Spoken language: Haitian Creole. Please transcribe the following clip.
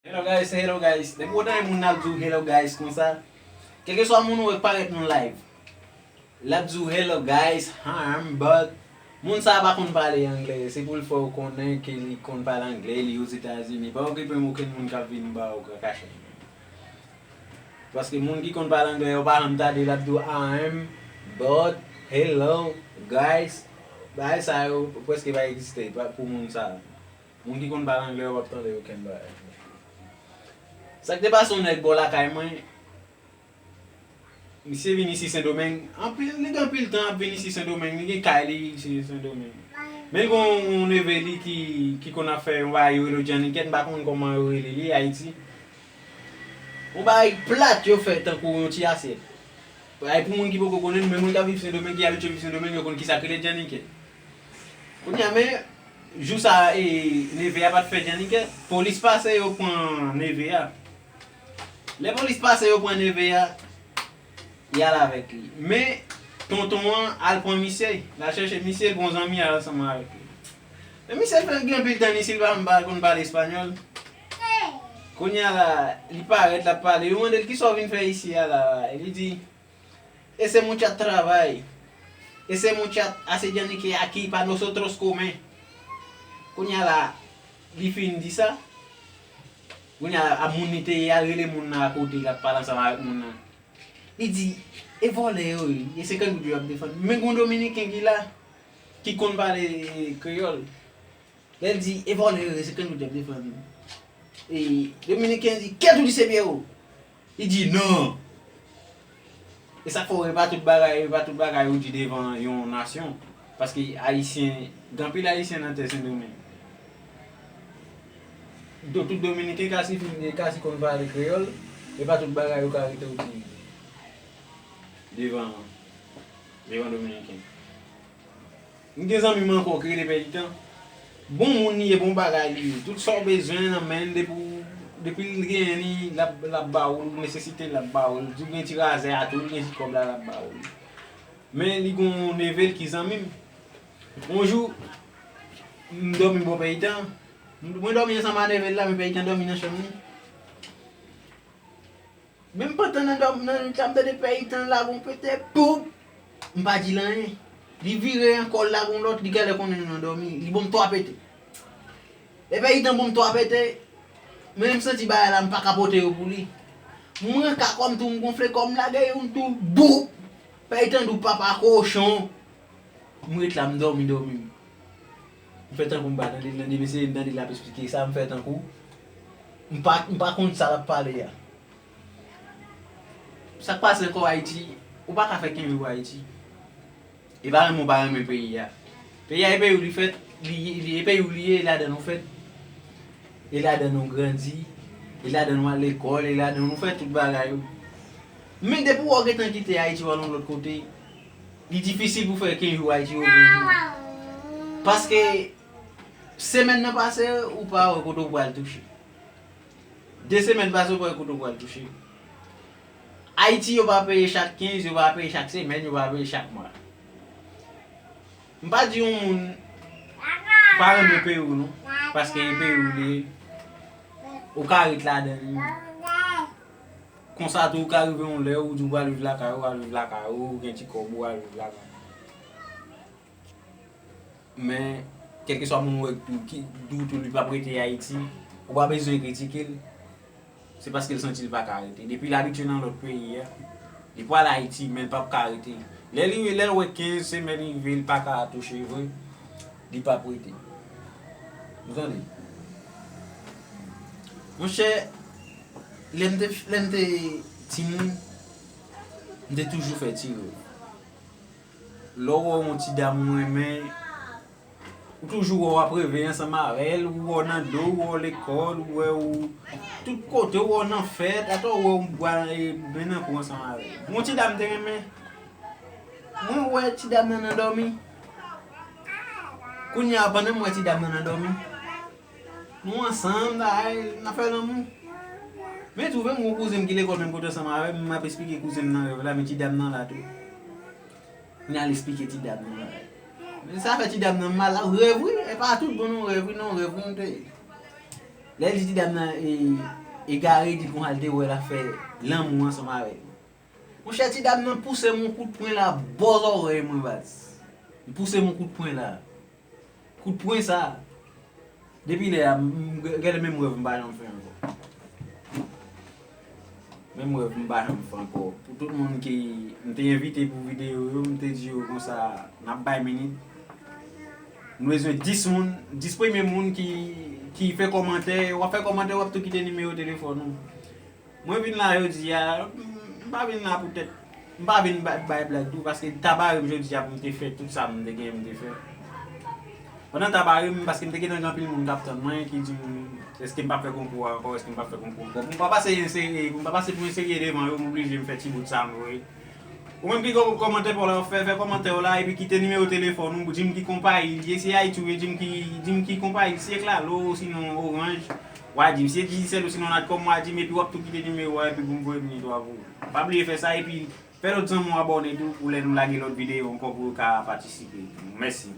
Hello guys. Depois da moun ap djou hello guys kon sa. Kelke swa moun wè paret nou live. Lap djou hello guys, but moun sa pa kon pale angle. Se pou l fò konnen ke li kon pale angle, li yo Etats-Unis. Pa wè pou mouken moun kap vin ba ou kache. Paske moun ki kon pale angle yo palan tade lap djou but hello guys. Ba sa yo preske ba existe pou moun sa. Moun ki kon pale angle yo wap tande yo ken ba. Sak te pas son ek bola kay mwen. Misye vini si Saint-Domingue. Li gan pil tan ap vini si Saint-Domingue. Li gen kay li si Saint-Domingue. Men kon neve li ki kon a fe yon ba yon lo Janiket. Bakon koman yon li Haiti. Yon ba yon plat yo fe tan kou yon ti ase. Ay pou moun ki poko konen. Men moun ka viv Saint-Domingue ki abitue viv Saint-Domingue. Yon kon ki sakre le Janiket. Kon yame. Jou sa neve a pat fe Janiket. Polis pase yo pon neve a. Le polis pase yo pon neve a. Yal avek li. Me, tonton an al pon misye. La chèche misye bon zami al seman avek li. Le misye fè gen pil tan isil ba mbal kon pale espanyol. Kon ya la, li paret la pale. Yon del ki so vin fè isi ya la. Li di, ese muchat travay. Ese muchat ase Janike aki pa nosotros come. Kon ya la, li fin di sa. Kon ya la, a moun nite yal rele moun na kote la palan sa avek moun na. Li di, e vole yo, e se kan kou ap defan. Men kon Dominiken ki la, ki kon pale Creole. El di, e vole yo, e se kan kou ap defan. E Dominiken di, kel tou di sebe yo? Li di, non. E sak fò, e pa tout bagay yo di devan yon nasyon. Paske Haitien, gampil Haitien nan te Saint-Domingue. Tout Dominiken kasi kon pale Creole, e pa tout bagay yo karite ou di. Devan Dominiken. Mwen gen zan mi man kon kre de pe di tan. Bon moun ni e bon bagay li. Tout so bezwen nan men depi l gen ni la ba ou, nesesite la ba ou. Di gen ti raze atou, gen ti kob la ba ou. Men li kon nevel ki zan mim. Bonjou, mwen dormi bo pe di tan. Mwen dormi yon sama nevel la, mwen pe di tan dormi nan chan mi. Même pas tant dans chambre de pays tant là bon peut-être boum m'pa di lan rien li vire encore là bon l'autre li gade qu'on est endormi li bon toi pété et pays tant bon toi pété même senti ba là m'pa capoter pour lui moi ka comme tout gonfler comme la gaye un tout boum pays tant du papa cochon moi là m'dormi fait tant qu'on ba dans des messieurs dans la expliquer ça me fait tant coup m'pa compte ça la parler ya. Ça passe encore Haïti, ou pas qu'à faire qu'un vivre Haïti. Et pas mon pas même pays là. Pays est pays où il fait, il pays où il là dans nous fait. Il là dans nous grandi, il là dans nous à l'école, il là dans nous fait tout bagaille. Mais depuis qu'on est en quitter Haïti ou de l'autre côté, il est difficile pour faire qu'un vivre Haïti au jour. Parce que semaine n'a passé ou pas au côté où le toucher. 2 semaines passées ou pas au côté où le toucher. Haïti, yo va payer chaque 15, yo va payer chaque semaine, yo va payer chaque mois. Je ne pas dire que pas de pays ou non, parce que les pays où les au carré là-dedans. Comme ça, tout carré on l'air ou du va vivre la carrière, ou un petit corbeau va vivre la carrière. Mais, quel que soit mon qui d'où tu ne pas prêter Haïti, on va besoin de critiquer. C'est parce qu'il sentit pas arrêter. Depuis l'habitude dans l'autre pays, il pas l'Haïti, mais pas arrêter. Les ouais 15 semaines, il veut pas toucher, il pas prêter. Vous entendez? Mon cher, l'ente timon, j'ai toujours fait tirer. L'or mon petit d'amour mais toujours après venir ensemble avec elle ou on a dos ou l'école ou tout côté où on en fait attends où on boit venir pour ensemble avec mon petit dame te mais moi ouais petit dame nan dormi kounya pendant moi petit dame nan dormi nous ensemble là n'a fait l'amour mais trouver mon cousin qui l'école même côté ensemble avec m'a expliquer cousin nan là petit dame nan là tout on a expliquer petit dame nan mais ça fait petit dame nan mal rêve et pas tout bon rêve non rêve Là, il dit dame égaré dit qu'on a dit ouais la fait l'amour ensemble avec. Mon cher petit dame pousse mon coup de poing là, beaux oreilles mon bas. Il pousse mon coup de poing là. Coup de poing ça. Depuis là, regarde même rêve m'ba j'en fais encore. Même rêve m'ba j'en fais encore. Pour tout le monde qui m't'a invité pour vidéo, m't'a dit comme ça, n'a pas minute. Nous besoin 10 moun, 10 premiers moun qui fait commentaire, ou fait commentaire ou tout quitter numéro de téléphone. Moi vinn là je dis pas vinn là peut-être pas vinn bail blague tout parce que tabac je dis pour me faire tout ça me gagner me faire. Pendant tabac parce que me gagner dans pile moun captain moi qui dit est-ce que me pas faire concours encore est-ce que me pas faire concours. Pour pas passer pour une série devant m'oblige me faire petit bout de ça ou même qui commenter pour leur faire commentaire là et puis quitter numéro de téléphone ou dire qui compagnie c'est Haïti dire qui compagnie c'est là l'eau sinon Orange ouais dire c'est Digicel ou sinon on a comme moi dire mais puis tout quitter numéro et puis vous me voyez venir toi vous pas oublier faire ça et puis faire autre temps m'abonner tout pour nous laguer l'autre vidéo encore pour participer merci.